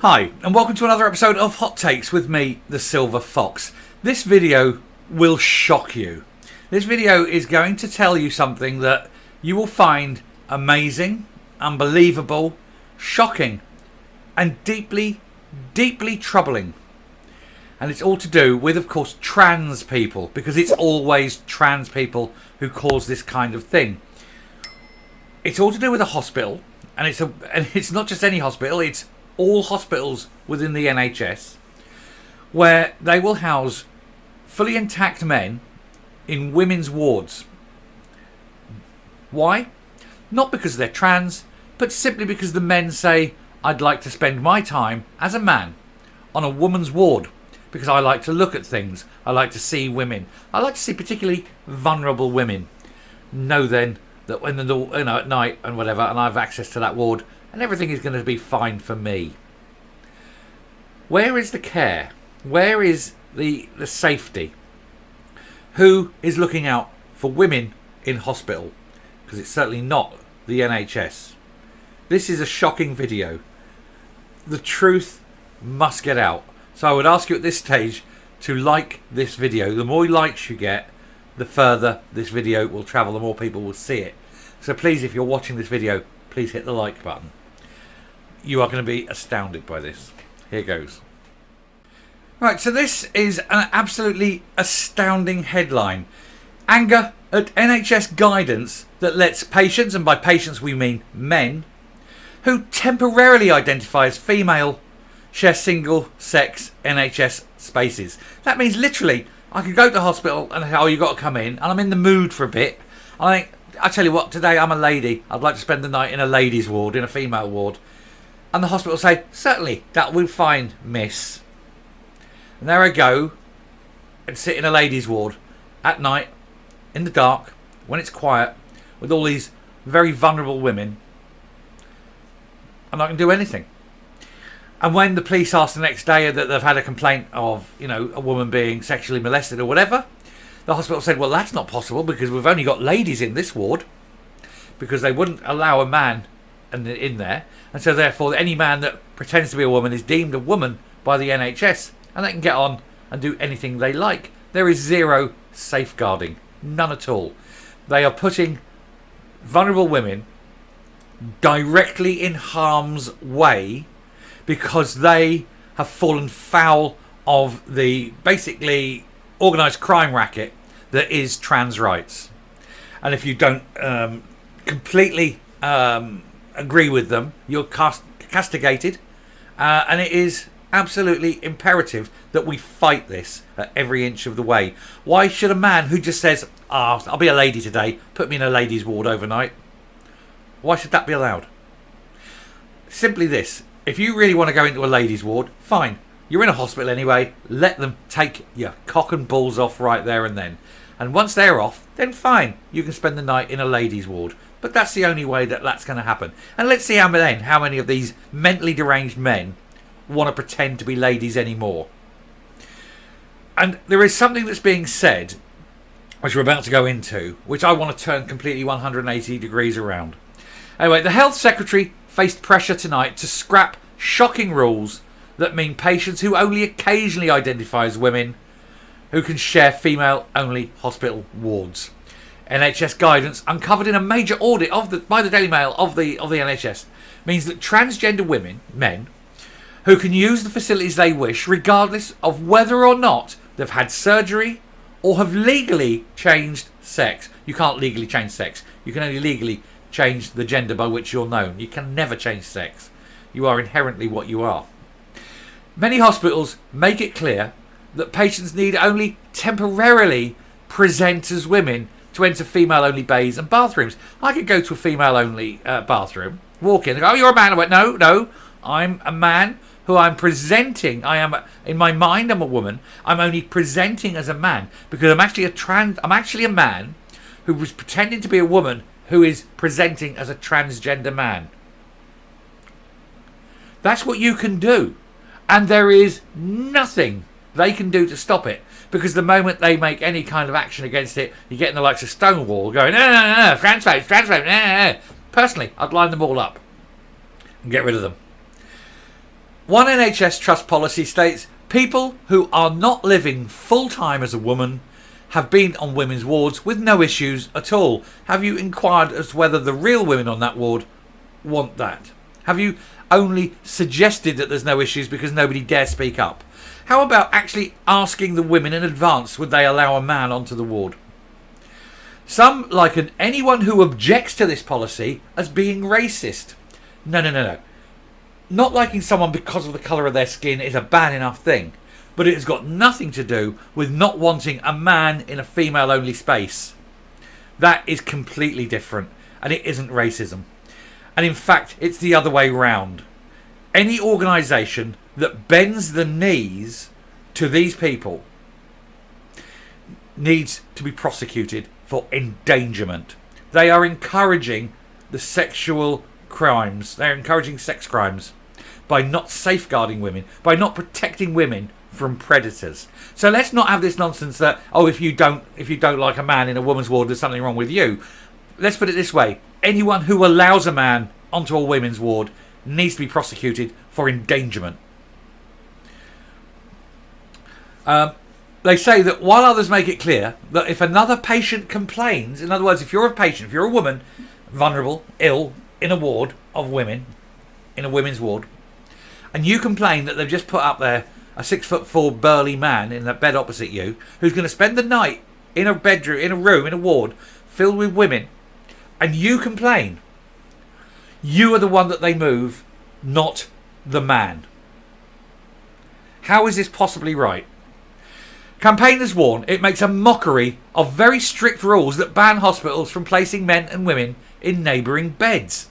Hi, and welcome to another episode of Hot Takes with me, the Silver Fox. This video will shock you. This video is going to tell you something that you will find amazing, unbelievable, shocking, and deeply, deeply troubling. And it's all to do with, of course, trans people, because it's always trans people who cause this kind of thing. It's all to do with a hospital, and it's not just any hospital, it's all hospitals within the NHS, where they will house fully intact men in women's wards. Why? Not because they're trans, but simply because the men say, I'd like to spend my time as a man on a woman's ward, because I like to look at things, I like to see women, I like to see particularly vulnerable women. Know then that when at night and whatever, and I have access to that ward, and everything is going to be fine for me. Where is the care? Where is the safety? Who is looking out for women in hospital? Because it's certainly not the NHS. This is a shocking video. The truth must get out. So I would ask you at this stage to like this video. The more likes you get, the further this video will travel, the more people will see it. So please, if you're watching this video, please hit the like button. You are going to be astounded by this. Here goes. Right, so this is an absolutely astounding headline. Anger at NHS guidance that lets patients, and by patients we mean men, who temporarily identify as female, share single-sex NHS spaces. That means literally, I could go to hospital and say, oh, you've got to come in, and I'm in the mood for a bit. I tell you what, today I'm a lady. I'd like to spend the night in a ladies' ward, in a female ward. And the hospital say, certainly, that will be fine, miss. And there I go, and sit in a ladies' ward at night, in the dark, when it's quiet, with all these very vulnerable women. And I can do anything. And when the police ask the next day that they've had a complaint of, a woman being sexually molested or whatever, the hospital said, well, that's not possible because we've only got ladies in this ward, because they wouldn't allow a man in there. And so therefore any man that pretends to be a woman is deemed a woman by the NHS, and they can get on and do anything they like. There is zero safeguarding, none at all. They are putting vulnerable women directly in harm's way because they have fallen foul of the basically organised crime racket that is trans rights. And if you don't completely agree with them, you're castigated, and it is absolutely imperative that we fight this at every inch of the way. Why should a man who just says, I'll be a lady today, put me in a ladies' ward overnight, why should that be allowed? Simply this: if you really want to go into a ladies' ward, fine, you're in a hospital anyway, let them take your cock and balls off right there and then. And once they're off, then fine, you can spend the night in a ladies' ward. But that's the only way that that's going to happen. And let's see how many of these mentally deranged men want to pretend to be ladies anymore. And there is something that's being said, which we're about to go into, which I want to turn completely 180 degrees around. Anyway, the Health Secretary faced pressure tonight to scrap shocking rules that mean patients who only occasionally identify as women who can share female-only hospital wards. NHS guidance uncovered in a major audit by the Daily Mail of the NHS means that transgender men, who can use the facilities they wish regardless of whether or not they've had surgery or have legally changed sex. You can't legally change sex. You can only legally change the gender by which you're known. You can never change sex. You are inherently what you are. Many hospitals make it clear that patients need only temporarily present as women to enter female-only bays and bathrooms. I could go to a female-only bathroom, walk in, and go, oh, you're a man. I went, no, I'm a man who I'm presenting. In my mind, I'm a woman. I'm only presenting as a man because I'm actually a man who was pretending to be a woman who is presenting as a transgender man. That's what you can do. And there is nothing they can do to stop it, because the moment they make any kind of action against it, you get in the likes of Stonewall going, no, transphobes, no. Personally, I'd line them all up and get rid of them. One NHS trust policy states people who are not living full-time as a woman have been on women's wards with no issues at all. Have you inquired as to whether the real women on that ward want that? Have you only suggested that there's no issues because nobody dare speak up? How about actually asking the women in advance would they allow a man onto the ward? Some liken anyone who objects to this policy as being racist. No. Not liking someone because of the colour of their skin is a bad enough thing, but it has got nothing to do with not wanting a man in a female-only space. That is completely different, and it isn't racism. And in fact, it's the other way round. Any organisation that bends the knees to these people needs to be prosecuted for endangerment. They are encouraging the sexual crimes. They're encouraging sex crimes by not safeguarding women, by not protecting women from predators. So let's not have this nonsense that, oh, if you don't like a man in a woman's ward, there's something wrong with you. Let's put it this way. Anyone who allows a man onto a women's ward needs to be prosecuted for endangerment. They say that while others make it clear that if another patient complains, in other words, if you're a patient, if you're a woman, vulnerable, ill, in a ward of women, in a women's ward, and you complain that they've just put up there a 6'4" burly man in the bed opposite you, who's going to spend the night in a bedroom, in a room, in a ward filled with women, and you complain, you are the one that they move, not the man. How is this possibly right? Campaigners warn it makes a mockery of very strict rules that ban hospitals from placing men and women in neighbouring beds.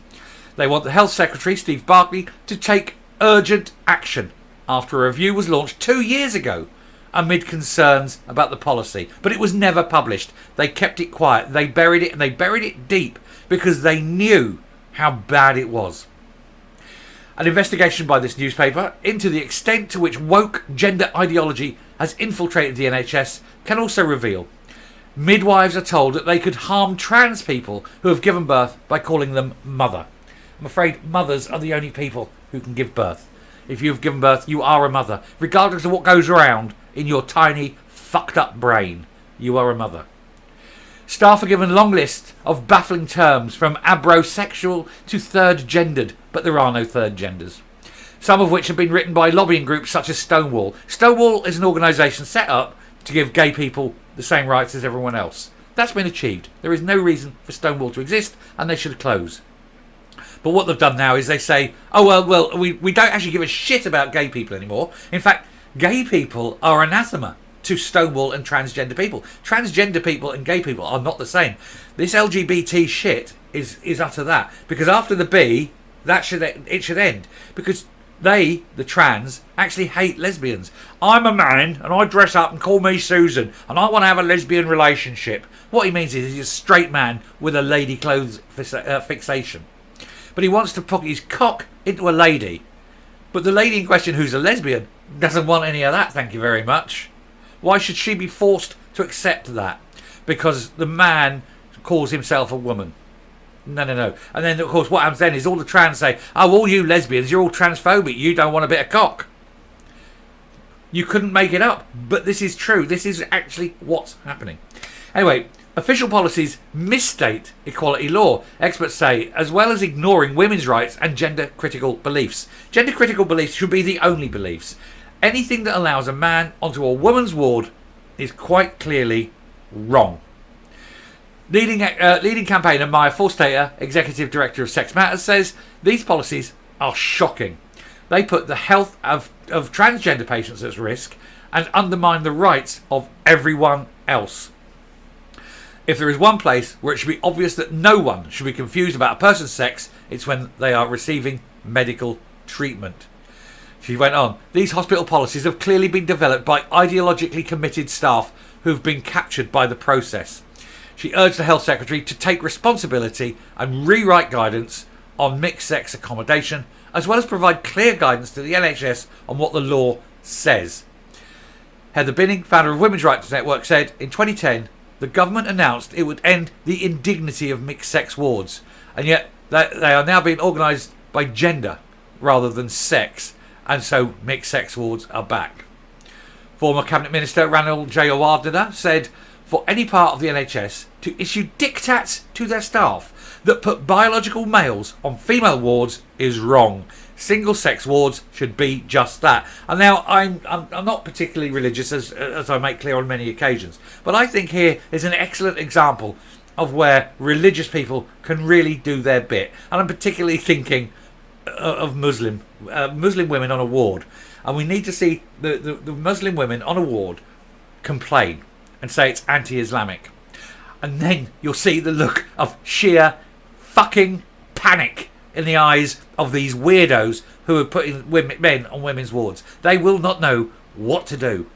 They want the Health Secretary, Steve Barclay, to take urgent action after a review was launched 2 years ago amid concerns about the policy. But it was never published. They kept it quiet. They buried it, and they buried it deep because they knew how bad it was. An investigation by this newspaper into the extent to which woke gender ideology has infiltrated the NHS can also reveal midwives are told that they could harm trans people who have given birth by calling them mother. I'm afraid mothers are the only people who can give birth. If you've given birth, you are a mother. Regardless of what goes around in your tiny, fucked up brain, you are a mother. Staff are given long lists of baffling terms from abrosexual to third-gendered, but there are no third genders. Some of which have been written by lobbying groups such as Stonewall. Stonewall is an organisation set up to give gay people the same rights as everyone else. That's been achieved. There is no reason for Stonewall to exist, and they should close. But what they've done now is they say, oh, well, we don't actually give a shit about gay people anymore. In fact, gay people are anathema to Stonewall and transgender people. Transgender people and gay people are not the same. This LGBT shit is utter that. Because after the B, it should end. Because they, the trans, actually hate lesbians. I'm a man and I dress up and call me Susan and I want to have a lesbian relationship. What he means is he's a straight man with a lady clothes fixation. But he wants to pocket his cock into a lady. But the lady in question, who's a lesbian, doesn't want any of that, thank you very much. Why should she be forced to accept that? Because the man calls himself a woman. No. And then, of course, what happens then is all the trans say, oh, all you lesbians, you're all transphobic. You don't want a bit of cock. You couldn't make it up. But this is true. This is actually what's happening. Anyway, official policies misstate equality law, experts say, as well as ignoring women's rights and gender-critical beliefs. Gender-critical beliefs should be the only beliefs. Anything that allows a man onto a woman's ward is quite clearly wrong. Leading campaigner Maya Forstater, Executive Director of Sex Matters, says these policies are shocking. They put the health of transgender patients at risk and undermine the rights of everyone else. If there is one place where it should be obvious that no one should be confused about a person's sex, it's when they are receiving medical treatment. She went on, these hospital policies have clearly been developed by ideologically committed staff who've been captured by the process. She urged the Health Secretary to take responsibility and rewrite guidance on mixed-sex accommodation, as well as provide clear guidance to the NHS on what the law says. Heather Binning, founder of Women's Rights Network, said in 2010 the government announced it would end the indignity of mixed-sex wards, and yet they are now being organised by gender rather than sex. and so mixed sex wards are back. Former Cabinet Minister Ranil Jayawardena said for any part of the NHS to issue diktats to their staff that put biological males on female wards is wrong. Single sex wards should be just that. And now I'm not particularly religious, as I make clear on many occasions, but I think here is an excellent example of where religious people can really do their bit. And I'm particularly thinking of Muslim women on a ward. And we need to see the Muslim women on a ward complain and say it's anti-Islamic. And then you'll see the look of sheer fucking panic in the eyes of these weirdos who are putting men on women's wards. They will not know what to do.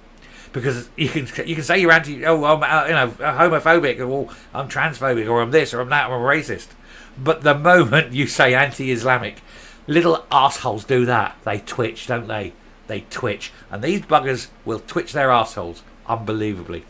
Because you can say you're I'm homophobic, or I'm transphobic, or I'm this, or I'm that, or I'm racist. But the moment you say anti-Islamic, little assholes do that. They twitch, don't they? They twitch. And these buggers will twitch their assholes unbelievably.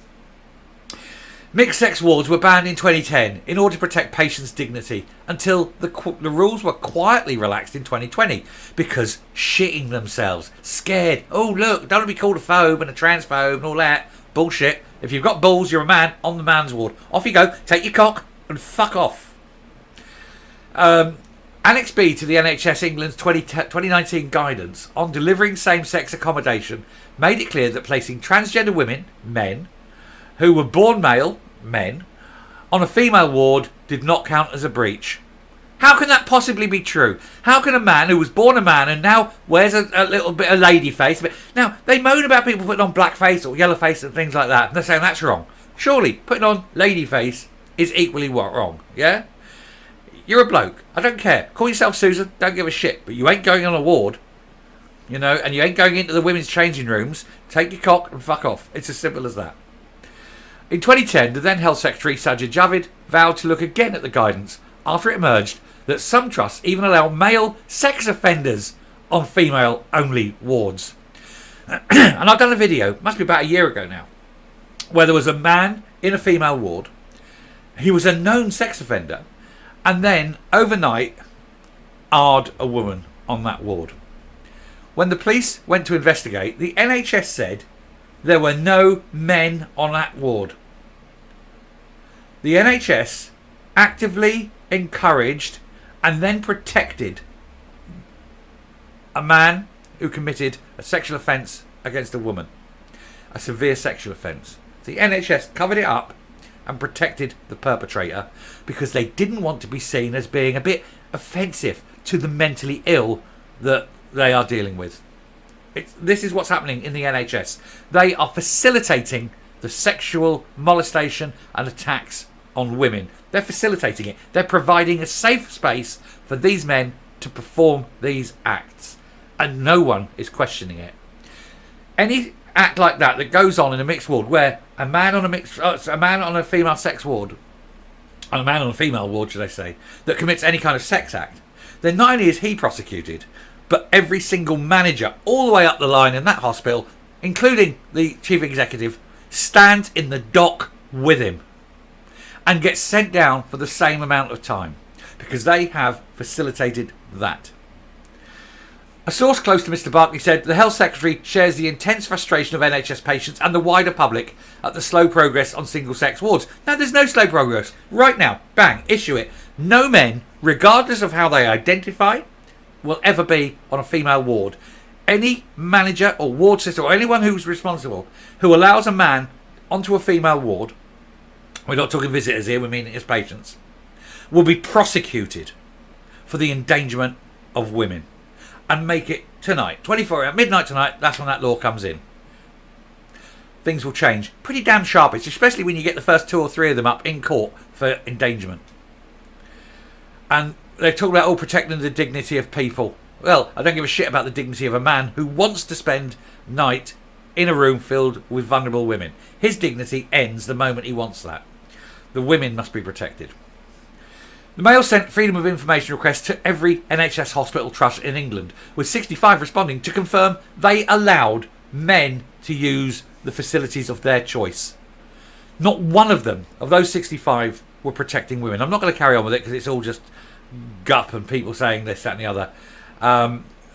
Mixed sex wards were banned in 2010 in order to protect patients' dignity until the rules were quietly relaxed in 2020 because shitting themselves, scared. Oh look, don't want to be called a phobe and a transphobe and all that bullshit. If you've got balls, you're a man on the man's ward. Off you go, take your cock and fuck off. Annex B to the NHS England's 2019 guidance on delivering same-sex accommodation made it clear that placing transgender women, men, who were born male, men, on a female ward did not count as a breach. How can that possibly be true? How can a man who was born a man and now wears a little bit of lady face... Now, they moan about people putting on black face or yellow face and things like that, and they're saying that's wrong. Surely, putting on lady face is equally wrong, yeah? You're a bloke. I don't care. Call yourself Susan, don't give a shit, but you ain't going on a ward, you know, and you ain't going into the women's changing rooms. Take your cock and fuck off. It's as simple as that. In 2010, the then Health Secretary Sajid Javid vowed to look again at the guidance after it emerged that some trusts even allow male sex offenders on female-only wards. And I've done a video, must be about a year ago now, where there was a man in a female ward. He was a known sex offender, and then overnight arred a woman on that ward. When the police went to investigate, the NHS said there were no men on that ward. The NHS actively encouraged and then protected a man who committed a sexual offence against a woman. A severe sexual offence. The NHS covered it up and protected the perpetrator because they didn't want to be seen as being a bit offensive to the mentally ill that they are dealing with. This is what's happening in the NHS. They are facilitating the sexual molestation and attacks on women. They're facilitating it. They're providing a safe space for these men to perform these acts. And no one is questioning it. Any act like that goes on in a mixed ward, where a man on a female sex ward, and a man on a female ward, should I say, that commits any kind of sex act, then not only is he prosecuted, but every single manager all the way up the line in that hospital, including the chief executive, stands in the dock with him and gets sent down for the same amount of time because they have facilitated that. A source close to Mr Barclay said the Health Secretary shares the intense frustration of NHS patients and the wider public at the slow progress on single-sex wards. Now, there's no slow progress. Right now, bang, issue it. No men, regardless of how they identify, will ever be on a female ward. Any manager or ward sister or anyone who's responsible who allows a man onto a female ward, we're not talking visitors here, we mean it as patients, will be prosecuted for the endangerment of women. And make it tonight, 24 hours, midnight tonight, that's when that law comes in. Things will change pretty damn sharpish, especially when you get the first 2 or 3 of them up in court for endangerment. And they're talking about all protecting the dignity of people. Well, I don't give a shit about the dignity of a man who wants to spend night in a room filled with vulnerable women. His dignity ends the moment he wants that. The women must be protected. The Mail sent freedom of information requests to every NHS hospital trust in England, with 65 responding to confirm they allowed men to use the facilities of their choice. Not one of them, of those 65, were protecting women. I'm not going to carry on with it because it's all just gup and people saying this, that and the other.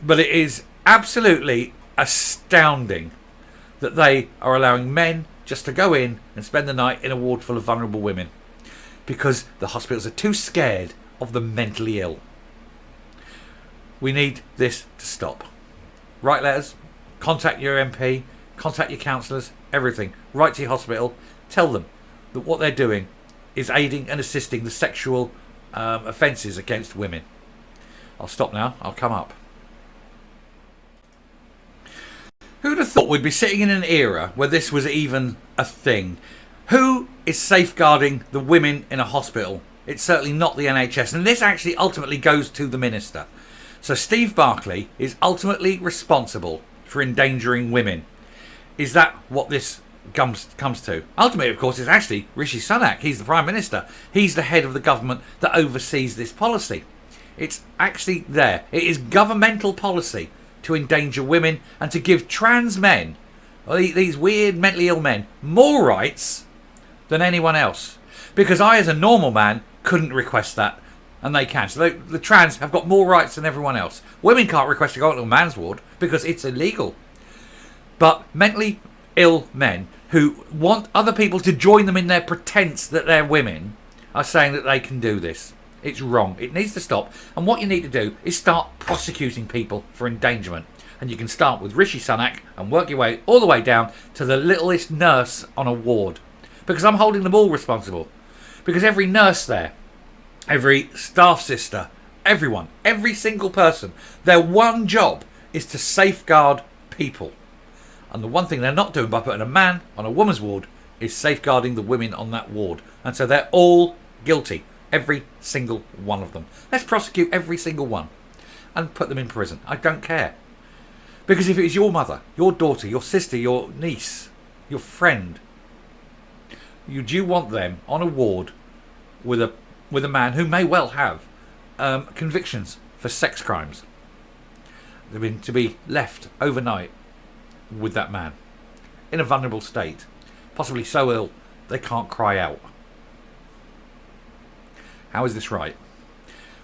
But it is absolutely astounding that they are allowing men just to go in and spend the night in a ward full of vulnerable women because the hospitals are too scared of the mentally ill. We need this to stop. Write letters, contact your MP, contact your counsellors, everything. Write to your hospital, tell them that what they're doing is aiding and assisting the sexual offences against women. I'll stop now, I'll come up. Who'd have thought we'd be sitting in an era where this was even a thing? Who is safeguarding the women in a hospital? It's certainly not the NHS, and this actually ultimately goes to the minister. So Steve Barclay is ultimately responsible for endangering women. Is that what this comes to? Ultimately, of course, it's actually Rishi Sunak. He's the Prime Minister. He's the head of the government that oversees this policy. It's actually there. It is governmental policy to endanger women and to give trans men, these weird mentally ill men, more rights than anyone else. Because I, as a normal man, couldn't request that, and they can. So the trans have got more rights than everyone else. Women can't request to go into a man's ward because it's illegal. But mentally ill men who want other people to join them in their pretense that they're women are saying that they can do this. It's wrong. It needs to stop. And what you need to do is start prosecuting people for endangerment. And you can start with Rishi Sunak and work your way all the way down to the littlest nurse on a ward. Because I'm holding them all responsible. Because every nurse there, every staff sister, everyone, every single person, their one job is to safeguard people. And the one thing they're not doing by putting a man on a woman's ward is safeguarding the women on that ward. And so they're all guilty. Every single one of them. Let's prosecute every single one and put them in prison. I don't care. Because if it was your mother, your daughter, your sister, your niece, your friend, would you want them on a ward with a man who may well have convictions for sex crimes? They've been to be left overnight with that man in a vulnerable state, possibly so ill they can't cry out. How is this right?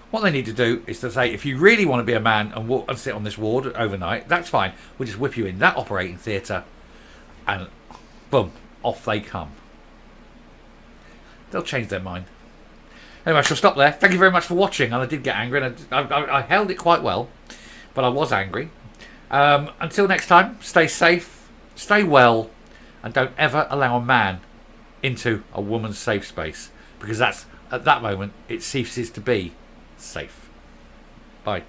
What they need to do is to say, if you really want to be a man and walk and sit on this ward overnight, that's fine. We'll just whip you in that operating theatre and boom, off they come. They'll change their mind. Anyway, I shall stop there. Thank you very much for watching. And I did get angry, and I held it quite well, but I was angry. Until next time, stay safe, stay well, and don't ever allow a man into a woman's safe space, because that's, at that moment, it ceases to be safe. Bye.